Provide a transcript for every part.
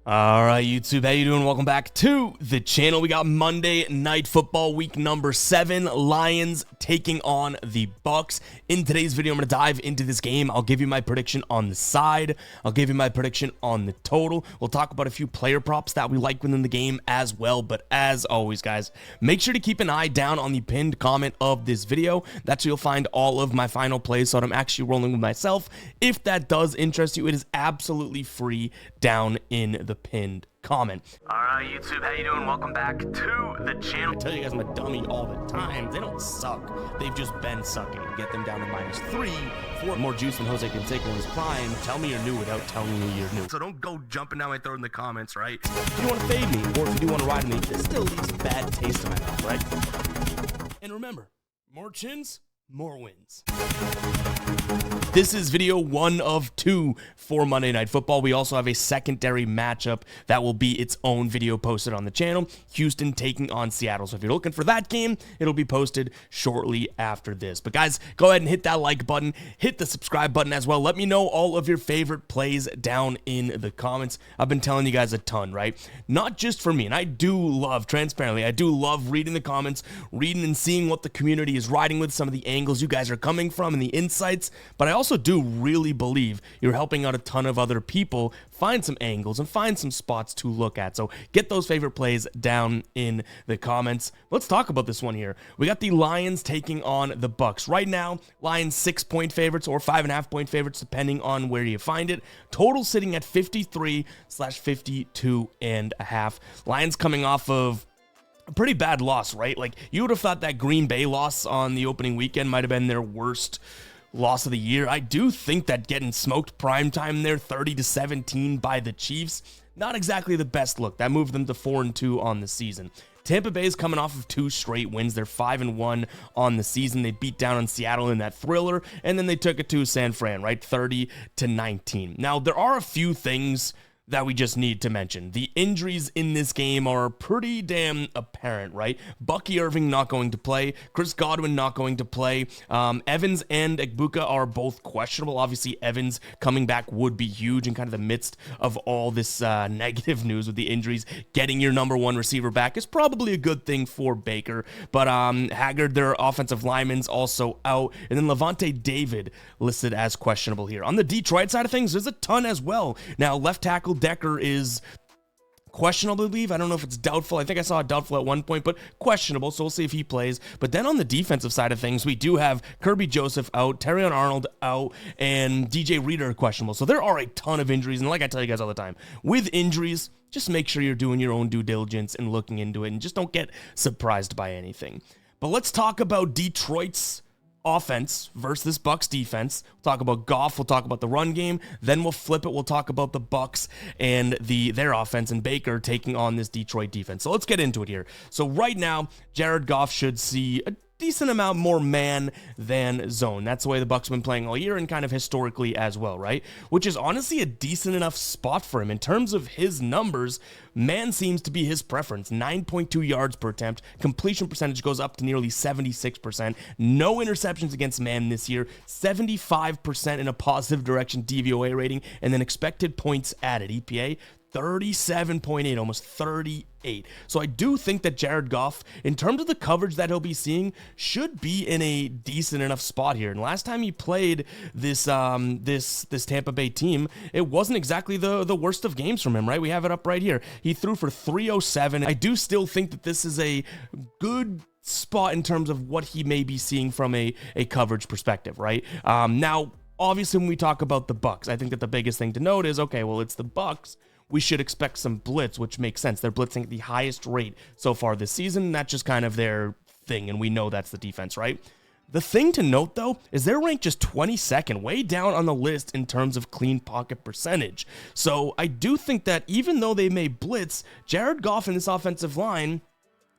All right, YouTube, how you doing? Welcome back to the channel. We got Monday Night Football week number 7, Lions taking on the Bucks. In today's video, I'm going to dive into this game. I'll give you my prediction on the side. I'll give you my prediction on the total. We'll talk about a few player props that we like within the game as well. But as always, guys, make sure to keep an eye down on the pinned comment of this video. That's where you'll find all of my final plays, so I'm actually rolling with myself. If that does interest you, it is absolutely free down in the pinned comment. All right, YouTube, how you doing? Welcome back to the channel. I tell you guys I'm a dummy all the time. They don't suck. They've just been sucking. Get them down to -3 for more juice than Jose Canseco in his prime. Tell me you're new without telling me you're new. So don't go jumping down my throat in the comments, right? If you want to fade me, or if you do want to ride me, this still leaves a bad taste in my mouth, right? And remember, more chins, more wins. This is video 1 of 2 for Monday Night Football. We also have a secondary matchup that will be its own video posted on the channel. Houston taking on Seattle. So if you're looking for that game, it'll be posted shortly after this. But guys, go ahead and hit that like button. Hit the subscribe button as well. Let me know all of your favorite plays down in the comments. I've been telling you guys a ton, right? Not just for me. And I do love, transparently, I do love reading the comments, reading and seeing what the community is riding with, some of the angles you guys are coming from and the insights. But I also do really believe you're helping out a ton of other people find some angles and find some spots to look at. So get those favorite plays down in the comments. Let's talk about this one here. We got the Lions taking on the Bucks. Right now, Lions 6-point favorites or 5.5-point favorites, depending on where you find it. Total sitting at 53/52.5. Lions coming off of a pretty bad loss, right? Like, you would have thought that Green Bay loss on the opening weekend might have been their worst loss of the year. I do think that getting smoked primetime there, 30-17 by the Chiefs, not exactly the best look. That moved them to 4-2 on the season. Tampa Bay is coming off of 2 straight wins. They're 5-1 on the season. They beat down on Seattle in that thriller, and then they took it to San Fran, right? 30-19. Now, there are a few things that we just need to mention. The injuries in this game are pretty damn apparent, right? Bucky Irving not going to play. Chris Godwin not going to play. Evans and Egbuka are both questionable. Obviously, Evans coming back would be huge in kind of the midst of all this negative news with the injuries. Getting your number 1 receiver back is probably a good thing for Baker. But Haggard, their offensive lineman's also out. And then Levante David listed as questionable here. On the Detroit side of things, there's a ton as well. Now, left tackle Decker is questionable, I believe. I don't know if it's doubtful. I think I saw it doubtful at one point, but questionable, so we'll see if he plays. But then on the defensive side of things, we do have Kirby Joseph out, Terrion Arnold out, and DJ Reader questionable. So there are a ton of injuries, and like I tell you guys all the time, with injuries, just make sure you're doing your own due diligence and looking into it, and just don't get surprised by anything. But let's talk about Detroit's offense versus this Bucks defense. We'll talk about Goff, we'll talk about the run game, then we'll flip it, we'll talk about the Bucks and their offense and Baker taking on this Detroit defense. So let's get into it here. So right now, Jared Goff should see a decent amount more man than zone. That's the way the Bucks have been playing all year and kind of historically as well, right? Which is honestly a decent enough spot for him. In terms of his numbers, man seems to be his preference. 9.2 yards per attempt. Completion percentage goes up to nearly 76%. No interceptions against man this year. 75% in a positive direction DVOA rating. And then expected points added, EPA, 37.8, almost 38. So I do think that Jared Goff, in terms of the coverage that he'll be seeing, should be in a decent enough spot here. And last time he played this this Tampa Bay team, it wasn't exactly the worst of games from him, right? We have it up right here. He threw for 307. I do still think that this is a good spot in terms of what he may be seeing from a coverage perspective, right? Now, obviously, when we talk about the Bucks, I think that the biggest thing to note is, okay, well, it's the Bucks. We should expect some blitz, which makes sense. They're blitzing at the highest rate so far this season. That's just kind of their thing, and we know that's the defense, right? The thing to note, though, is they're ranked just 22nd, way down on the list in terms of clean pocket percentage. So I do think that even though they may blitz, Jared Goff and this offensive line,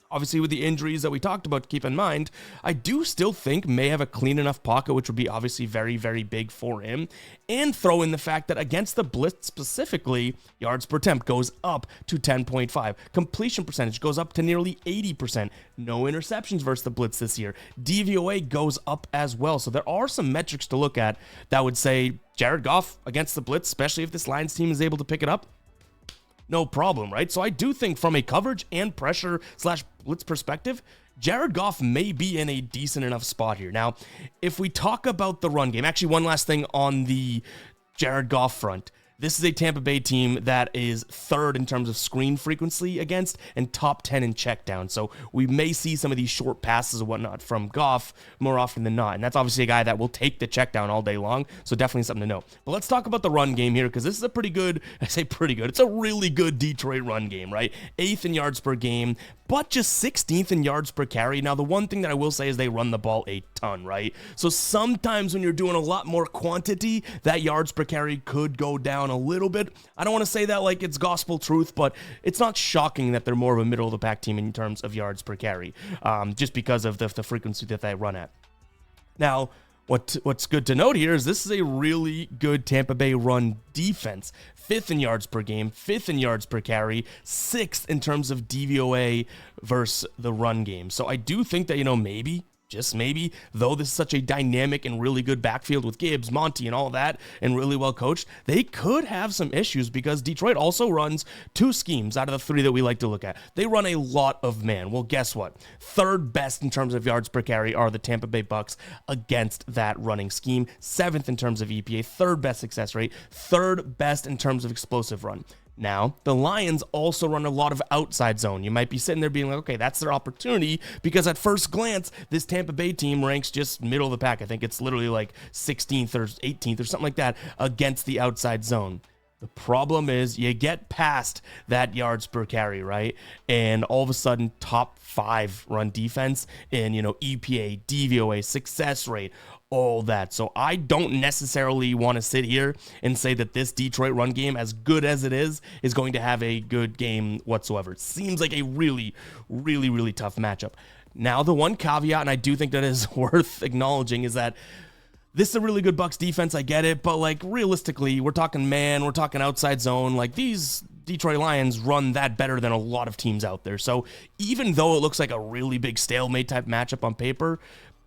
obviously with the injuries that we talked about to keep in mind, I do still think may have a clean enough pocket, which would be obviously very, very big for him. And throw in the fact that against the blitz specifically, yards per attempt goes up to 10.5. Completion percentage goes up to nearly 80%. No interceptions versus the blitz this year. DVOA goes up as well. So there are some metrics to look at that would say Jared Goff against the blitz, especially if this Lions team is able to pick it up, no problem, right? So I do think from a coverage and pressure slash blitz perspective, Jared Goff may be in a decent enough spot here. Now, if we talk about the run game, actually one last thing on the Jared Goff front. This is a Tampa Bay team that is third in terms of screen frequency against and top 10 in check down. So we may see some of these short passes and whatnot from Goff more often than not. And that's obviously a guy that will take the check down all day long. So definitely something to know. But let's talk about the run game here, because this is a pretty good, I say pretty good, it's a really good Detroit run game, right? 8th in yards per game, but just 16th in yards per carry. Now, the one thing that I will say is they run the ball a ton, right? So sometimes when you're doing a lot more quantity, that yards per carry could go down a little bit. I don't want to say that like it's gospel truth, but it's not shocking that they're more of a middle of the pack team in terms of yards per carry, just because of the frequency that they run at. Now, what's good to note here is this is a really good Tampa Bay run defense. 5th in yards per game, 5th in yards per carry, 6th in terms of DVOA versus the run game. So I do think that, maybe, just maybe, though this is such a dynamic and really good backfield with Gibbs, Monty, and all that, and really well coached, they could have some issues because Detroit also runs 2 schemes out of the 3 that we like to look at. They run a lot of man. Well, guess what? 3rd best in terms of yards per carry are the Tampa Bay Bucks against that running scheme. 7th in terms of EPA, 3rd best success rate, 3rd best in terms of explosive run. Now, the Lions also run a lot of outside zone. You might be sitting there being like, okay, that's their opportunity, because at first glance, this Tampa Bay team ranks just middle of the pack. I think it's literally like 16th or 18th or something like that against the outside zone. The problem is you get past that yards per carry, right? And all of a sudden, top 5 run defense in, EPA, DVOA, success rate, all that. So I don't necessarily want to sit here and say that this Detroit run game, as good as it is going to have a good game whatsoever. It seems like a really, really, really tough matchup. Now, the one caveat, and I do think that is worth acknowledging, is that this is a really good Bucs defense, I get it, but like realistically, we're talking man, we're talking outside zone, like these Detroit Lions run that better than a lot of teams out there. So even though it looks like a really big stalemate type matchup on paper,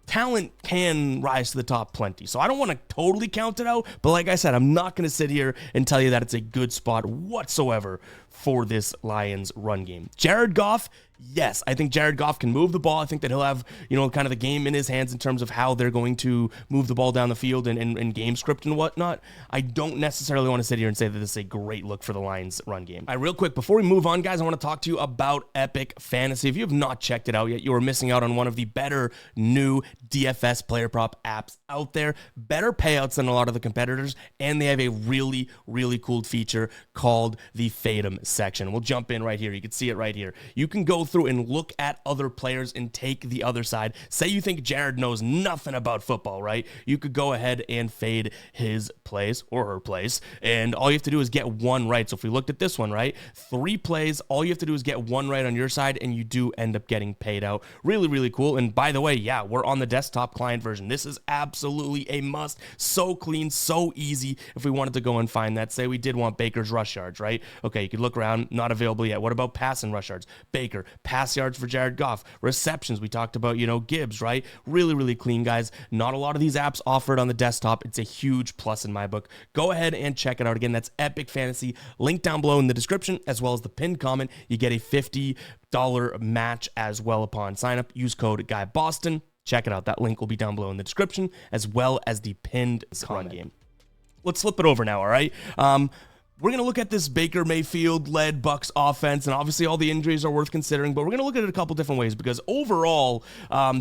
talent can rise to the top plenty. So I don't want to totally count it out, but like I said, I'm not going to sit here and tell you that it's a good spot whatsoever for this Lions run game. Jared Goff, yes, I think Jared Goff can move the ball. I think that he'll have, kind of the game in his hands in terms of how they're going to move the ball down the field and game script and whatnot. I don't necessarily want to sit here and say that this is a great look for the Lions run game. All right, real quick, before we move on, guys, I want to talk to you about Epic Fantasy. If you have not checked it out yet, you are missing out on one of the better new DFS player prop apps out there. Better payouts than a lot of the competitors, and they have a really, really cool feature called the Fatum section. We'll jump in right here. You can see it right here. You can go through and look at other players and take the other side. Say you think Jared knows nothing about football, right? You could go ahead and fade his plays or her plays, and all you have to do is get one right. So if we looked at this one, right, 3 plays, all you have to do is get one right on your side, and you do end up getting paid out. Really, really cool. And by the way, yeah, we're on the desktop client version. This is absolutely a must. So clean, so easy. If we wanted to go and find that, say we did want Baker's rush yards, right? Okay, you could look around, not available yet. What about passing rush yards? Baker. Pass yards for Jared Goff. Receptions, we talked about, Gibbs, right? Really, really clean, guys. Not a lot of these apps offered on the desktop. It's a huge plus in my book. Go ahead and check it out. Again, that's Epic Fantasy. Link down below in the description, as well as the pinned comment. You get a $50 match as well upon sign up. Use code GUYBOSTON. Check it out. That link will be down below in the description, as well as the pinned comment. Game. Let's flip it over now, all right? We're going to look at this Baker Mayfield-led Bucs offense, and obviously all the injuries are worth considering, but we're going to look at it a couple different ways, because overall,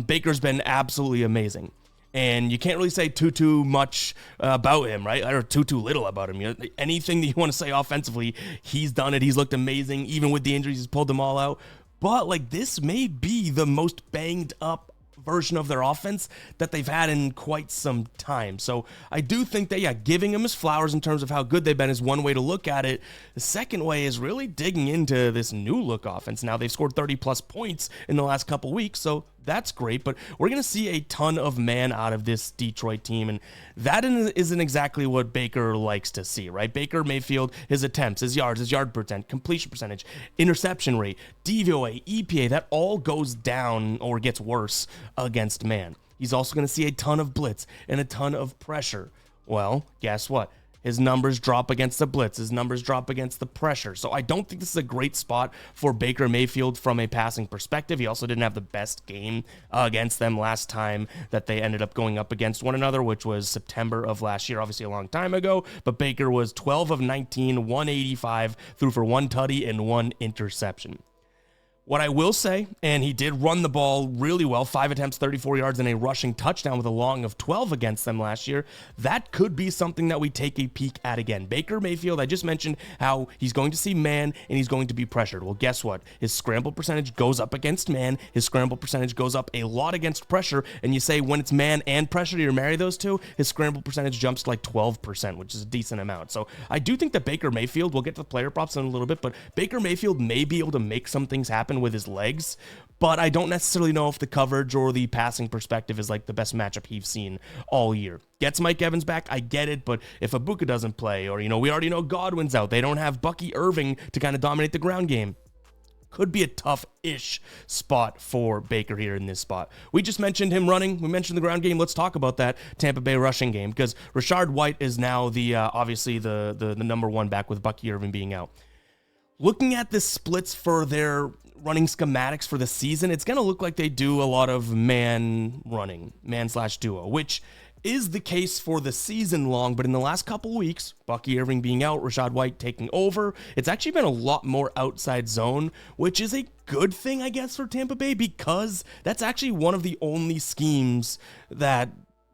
Baker's been absolutely amazing. And you can't really say too much about him, right? Or too little about him. Anything that you want to say offensively, he's done it. He's looked amazing. Even with the injuries, he's pulled them all out. But this may be the most banged up version of their offense that they've had in quite some time. So I do think that, giving him his flowers in terms of how good they've been is one way to look at it. The second way is really digging into this new look offense. Now, they've scored 30 plus points in the last couple weeks, so that's great, but we're going to see a ton of man out of this Detroit team, and that isn't exactly what Baker likes to see, right? Baker Mayfield, his attempts, his yards, his yard percent, completion percentage, interception rate, DVOA, EPA, that all goes down or gets worse against man. He's also going to see a ton of blitz and a ton of pressure. Well, guess what? His numbers drop against the blitz. His numbers drop against the pressure. So I don't think this is a great spot for Baker Mayfield from a passing perspective. He also didn't have the best game against them last time that they ended up going up against one another, which was September of last year, obviously a long time ago. But Baker was 12 of 19, 185, threw for 1 tutty and 1 interception. What I will say, and he did run the ball really well, 5 attempts, 34 yards, and a rushing touchdown with a long of 12 against them last year. That could be something that we take a peek at again. Baker Mayfield, I just mentioned how he's going to see man and he's going to be pressured. Well, guess what? His scramble percentage goes up against man. His scramble percentage goes up a lot against pressure. And you say when it's man and pressure, you marry those two, his scramble percentage jumps to like 12%, which is a decent amount. So I do think that Baker Mayfield, we'll get to the player props in a little bit, but Baker Mayfield may be able to make some things happen with his legs, but I don't necessarily know if the coverage or the passing perspective is like the best matchup he's seen all year. Gets Mike Evans back, I get it, but if Ibuka doesn't play, or, we already know Godwin's out, they don't have Bucky Irving to kind of dominate the ground game. Could be a tough-ish spot for Baker here in this spot. We just mentioned him running. We mentioned the ground game. Let's talk about that Tampa Bay rushing game, because Rachaad White is now the obviously the number one back with Bucky Irving being out. Looking at the splits for their running schematics for the season, it's going to look like they do a lot of man running, man/duo, which is the case for the season long, but in the last couple weeks, Bucky Irving being out, Rachaad White taking over, it's actually been a lot more outside zone, which is a good thing, I guess, for Tampa Bay, because that's actually one of the only schemes that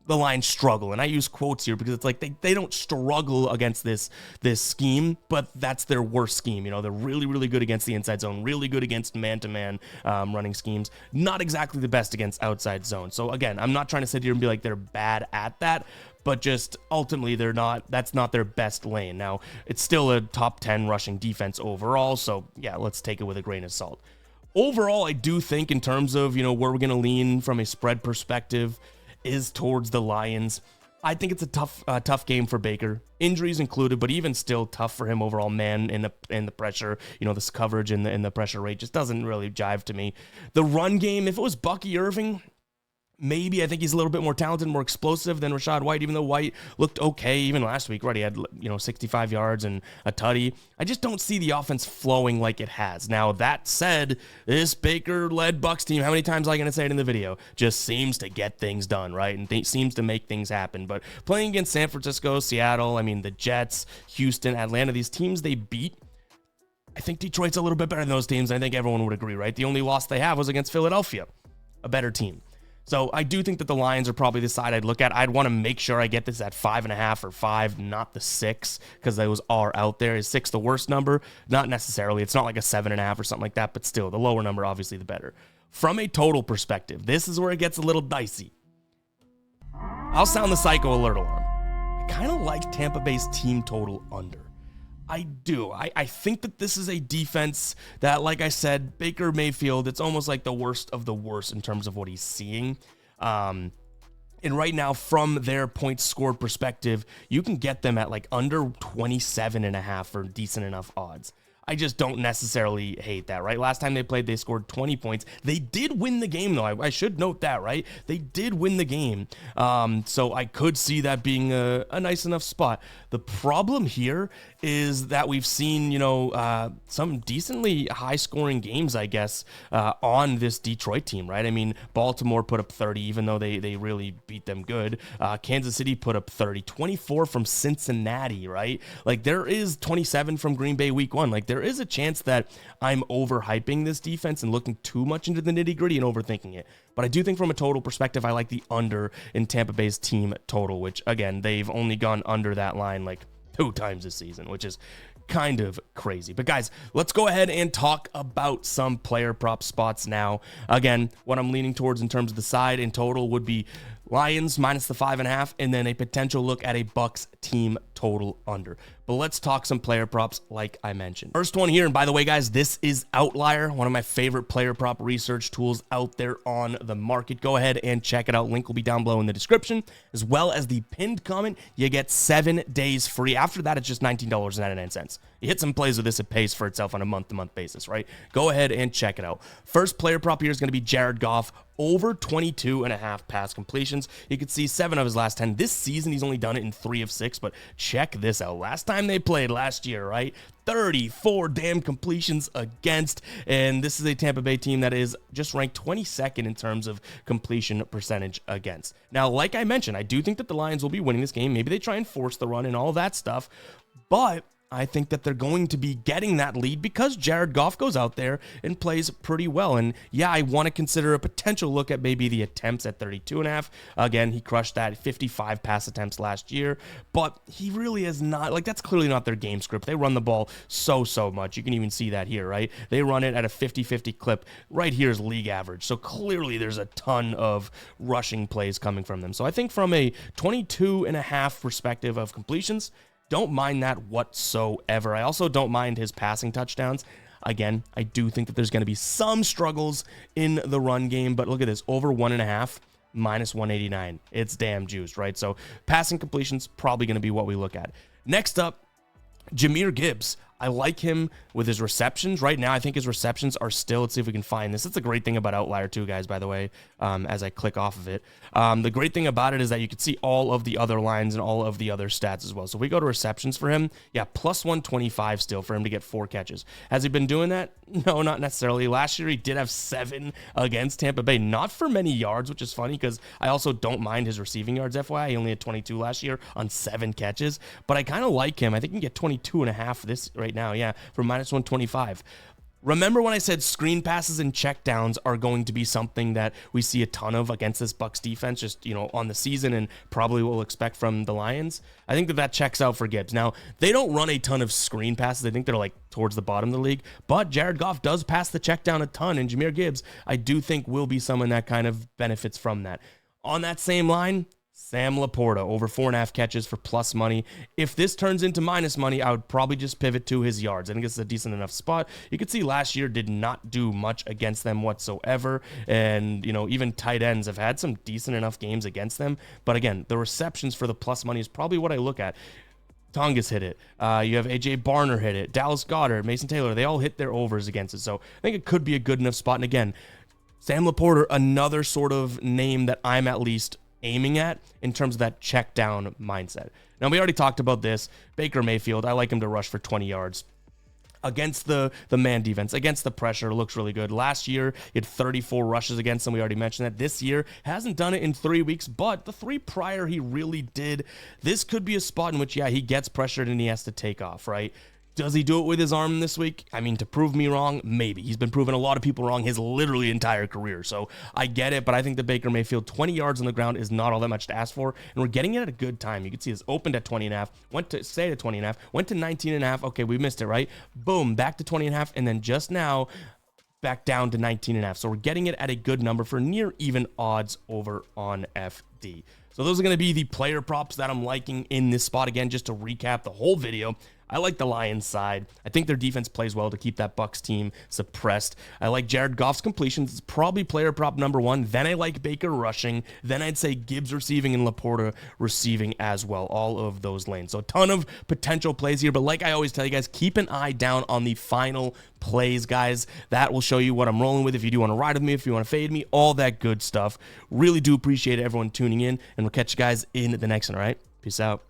the Lions struggle. And I use quotes here because it's like they don't struggle against this scheme, but that's their worst scheme. They're really, really good against the inside zone, really good against man-to-man running schemes, not exactly the best against outside zone. So again, I'm not trying to sit here and be like they're bad at that, but just ultimately that's not their best lane. Now, it's still a top 10 rushing defense overall, so yeah, let's take it with a grain of salt. Overall, I do think in terms of, where we're going to lean from a spread perspective is towards the Lions. I think it's a tough game for Baker, injuries included, but even still tough for him overall. Man, in the pressure, this coverage and the pressure rate just doesn't really jive to me. The run game, if it was Bucky Irving, maybe. I think he's a little bit more talented, more explosive than Rachaad White, even though White looked okay even last week, right? He had, 65 yards and a tutty. I just don't see the offense flowing like it has. Now, that said, this Baker-led Bucs team, how many times am I going to say it in the video, just seems to get things done, right? And seems to make things happen. But playing against San Francisco, Seattle, the Jets, Houston, Atlanta, these teams they beat, I think Detroit's a little bit better than those teams. I think everyone would agree, right? The only loss they have was against Philadelphia, a better team. So I do think that the Lions are probably the side I'd look at. I'd want to make sure I get this at 5.5 or 5, not the 6, because those are out there. Is 6 the worst number? Not necessarily. It's not like a 7.5 or something like that, but still, the lower number, obviously, the better. From a total perspective, this is where it gets a little dicey. I'll sound the psycho alert alarm. I kind of like Tampa Bay's team total under. I do. I think that this is a defense that, like I said, Baker Mayfield, it's almost like the worst of the worst in terms of what he's seeing. And right now, from their points scored perspective, you can get them at like under 27.5 for decent enough odds. I just don't necessarily hate that, right? Last time they played, they scored 20 points. They did win the game, though. I should note that, right? They did win the game. So I could see that being a nice enough spot. The problem here is that we've seen, some decently high-scoring games, I guess, on this Detroit team, right? Baltimore put up 30, even though they really beat them good. Kansas City put up 30, 24 from Cincinnati, right? Like, there is 27 from Green Bay week 1. Like, there is a chance that I'm overhyping this defense and looking too much into the nitty-gritty and overthinking it. But I do think from a total perspective, I like the under in Tampa Bay's team total, which, again, they've only gone under that line like 2 times this season, which is kind of crazy. But guys, let's go ahead and talk about some player prop spots now. Again, what I'm leaning towards in terms of the side in total would be Lions minus the 5.5, and then a potential look at a Bucs team total under. But let's talk some player props like I mentioned. First one here, and by the way, guys, this is Outlier, one of my favorite player prop research tools out there on the market. Go ahead and check it out. Link will be down below in the description, as well as the pinned comment. You get 7 days free. After that, it's just $19.99. You hit some plays with this, it pays for itself on a month-to-month basis, right? Go ahead and check it out. First player prop here is going to be Jared Goff, over 22.5 pass completions. You can see 7 of his last 10. This season, he's only done it in 3 of 6, but check this out. Last time they played last year, right? 34 damn completions against, and this is a Tampa Bay team that is just ranked 22nd in terms of completion percentage against. Now, like I mentioned, I do think that the Lions will be winning this game. Maybe they try and force the run and all that stuff, but I think that they're going to be getting that lead because Jared Goff goes out there and plays pretty well. And yeah, I want to consider a potential look at maybe the attempts at 32.5. Again, he crushed that 55 pass attempts last year, but he really is not, like, that's clearly not their game script. They run the ball so much. You can even see that here, right? They run it at a 50-50 clip. Right here is league average. So clearly there's a ton of rushing plays coming from them. So I think from a 22.5 perspective of completions, don't mind that whatsoever. I also don't mind his passing touchdowns. Again, I do think that there's going to be some struggles in the run game, but look at this, over 1.5, minus 189. It's damn juiced, right? So passing completions, probably going to be what we look at. Next up, Jahmyr Gibbs. I like him with his receptions. Right now, I think his receptions are still, let's see if we can find this. That's a great thing about Outlier too, guys, by the way, as I click off of it. The great thing about it is that you can see all of the other lines and all of the other stats as well. So if we go to receptions for him, yeah, plus 125 still for him to get 4 catches. Has he been doing that? No, not necessarily. Last year, he did have 7 against Tampa Bay. Not for many yards, which is funny because I also don't mind his receiving yards, FYI. He only had 22 last year on 7 catches, but I kind of like him. I think he can get 22.5 this right now, yeah, for minus 125. Remember when I said screen passes and checkdowns are going to be something that we see a ton of against this Bucs defense, just, you know, on the season and probably what we'll expect from the Lions? I think that checks out for Gibbs. Now, they don't run a ton of screen passes. I think they're like towards the bottom of the league, but Jared Goff does pass the check down a ton, and Jahmyr Gibbs, I do think, will be someone that kind of benefits from that. On that same line, Sam Laporta, over 4.5 catches for plus money. If this turns into minus money, I would probably just pivot to his yards. I think it's a decent enough spot. You can see last year did not do much against them whatsoever. And, you know, even tight ends have had some decent enough games against them. But again, the receptions for the plus money is probably what I look at. Tongas hit it. You have A.J. Barner hit it. Dallas Goedert, Mason Taylor, they all hit their overs against it. So I think it could be a good enough spot. And again, Sam Laporta, another sort of name that I'm at least aiming at in terms of that check down mindset. Now, we already talked about this. Baker Mayfield, I like him to rush for 20 yards. Against the man defense, against the pressure, looks really good. Last year, he had 34 rushes against them. We already mentioned that. This year, hasn't done it in 3 weeks, but the 3 prior, he really did. This could be a spot in which, yeah, he gets pressured and he has to take off, right? Does he do it with his arm this week? I mean, to prove me wrong, maybe. He's been proving a lot of people wrong his literally entire career. So I get it, but I think that Baker Mayfield, 20 yards on the ground is not all that much to ask for. And we're getting it at a good time. You can see it's opened at 20.5, went to 20.5, went to 19.5. Okay, we missed it, right? Boom, back to 20.5. And then just now, back down to 19.5. So we're getting it at a good number for near even odds over on FD. So those are going to be the player props that I'm liking in this spot. Again, just to recap the whole video, I like the Lions side. I think their defense plays well to keep that Bucs team suppressed. I like Jared Goff's completions. It's probably player prop number 1. Then I like Baker rushing. Then I'd say Gibbs receiving and Laporta receiving as well. All of those lanes. So a ton of potential plays here. But like I always tell you guys, keep an eye down on the final plays, guys. That will show you what I'm rolling with. If you do want to ride with me, if you want to fade me, all that good stuff. Really do appreciate everyone tuning in. And we'll catch you guys in the next one, all right? Peace out.